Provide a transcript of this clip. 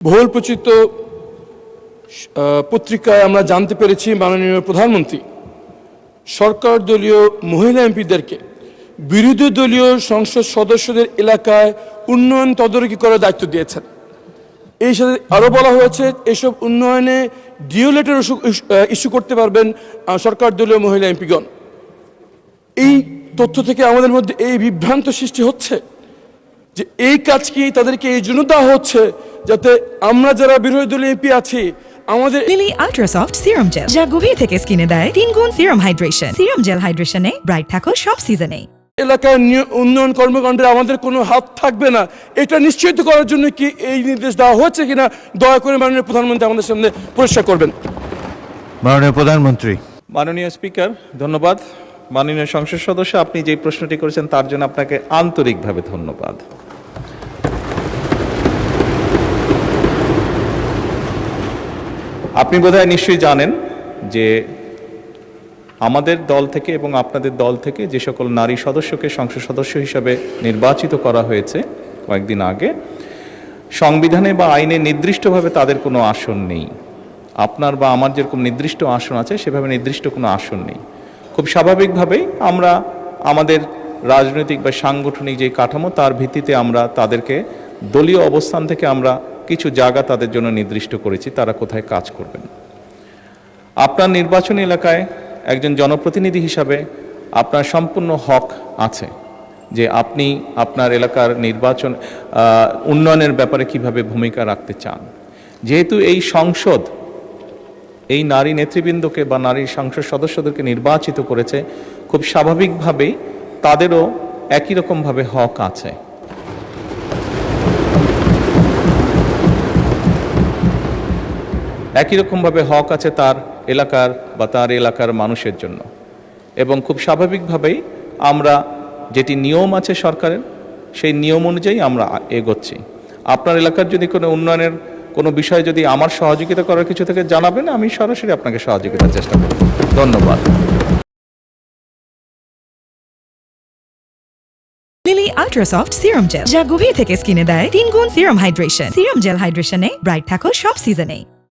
বহুল প্রচিত পত্রিকায় আমরা জানতে পেরেছি মাননীয় প্রধানমন্ত্রী সরকার দলীয় মহিলা এমপিদেরকে বিরোধী দলীয় সংসদ সদস্যদের এলাকায় উন্নয়ন তদারকি করার দায়িত্ব দিয়েছেন। এই সাথে আরও বলা হয়েছে এসব উন্নয়নে ডিও লেটার ইস্যু করতে পারবেন সরকার দলীয় মহিলা এমপিগণ। এই তথ্য থেকে আমাদের মধ্যে এই বিভ্রান্ত সৃষ্টি হচ্ছে যে এই কাজ কি তাদেরকে এই জন্য দেওয়া হচ্ছে যাতে আমরা যারা বিরোধী দলীয় এমপি আছি আমাদের Lily ultra soft serum gel যা গভীর থেকে স্কিনে দেয় 3 গুণ সিরাম হাইড্রেশন। সিরাম জেল হাইড্রেশনে ব্রাইট থাকো সব সিজনে। এলাকার উন্নয়ন কর্মকাণ্ডে আমাদের কোনো হাত থাকবে না, এটা নিশ্চিত করার জন্য কি এই নির্দেশ দেওয়া হচ্ছে কিনা দয়া করে মাননীয় প্রধানমন্ত্রী আমাদের সামনে পরিষ্কার করবেন। মাননীয় প্রধানমন্ত্রী। মাননীয় স্পিকার, ধন্যবাদ। মাননীয় সংসদ সদস্য, আপনি যে প্রশ্নটি করেছেন তার জন্য আপনাকে আন্তরিকভাবে ধন্যবাদ। আপনি বোধহয় নিশ্চয়ই জানেন যে আমাদের দল থেকে এবং আপনাদের দল থেকে যে সকল নারী সদস্যকে সংসদ সদস্য হিসাবে নির্বাচিত করা হয়েছে কয়েকদিন আগে, সংবিধানে বা আইনে নির্দিষ্টভাবে তাদের কোনো আসন নেই। আপনার বা আমার যেরকম নির্দিষ্ট আসন আছে সেভাবে নির্দিষ্ট কোনো আসন নেই। খুব স্বাভাবিকভাবেই আমরা আমাদের রাজনৈতিক বা সাংগঠনিক যে কাঠামো তার ভিত্তিতে আমরা তাদেরকে দলীয় অবস্থান থেকে আমরা কিছু জায়গা তাদের জন্য নির্দিষ্ট করেছি তারা কোথায় কাজ করবেন। আপনার নির্বাচনী এলাকায় একজন জনপ্রতিনিধি হিসাবে আপনার সম্পূর্ণ হক আছে যে আপনি আপনার এলাকার নির্বাচন উন্নয়নের ব্যাপারে কিভাবে ভূমিকা রাখতে চান। যেহেতু এই সংসদ এই নারী নেতৃবৃন্দকে বা নারী সংসদ সদস্যদেরকে নির্বাচিত করেছে, খুব স্বাভাবিকভাবেই তাদেরও একই রকমভাবে হক আছে। একই রকমভাবে হক আছে তার এলাকার বা তার এলাকার মানুষের জন্য, এবং খুব স্বাভাবিকভাবেই আমরা যেটি নিয়ম আছে সরকারের সেই নিয়ম অনুযায়ী আমরা এগোচ্ছি। আপনার এলাকার যদি কোনো উন্নয়নের কোনো বিষয় যদি আমার সহযোগিতা করার কিছু থেকে জানাবেন, আমি সরাসরি আপনাকে সহযোগিতার চেষ্টা করব। ধন্যবাদ। Lily ultra soft serum gel যা গভীর থেকে স্কিনে দেয় 3 গুণ সিরাম হাইড্রেশন। সিরাম জেল হাইড্রেশনে ব্রাইট থাকো সব সিজনে।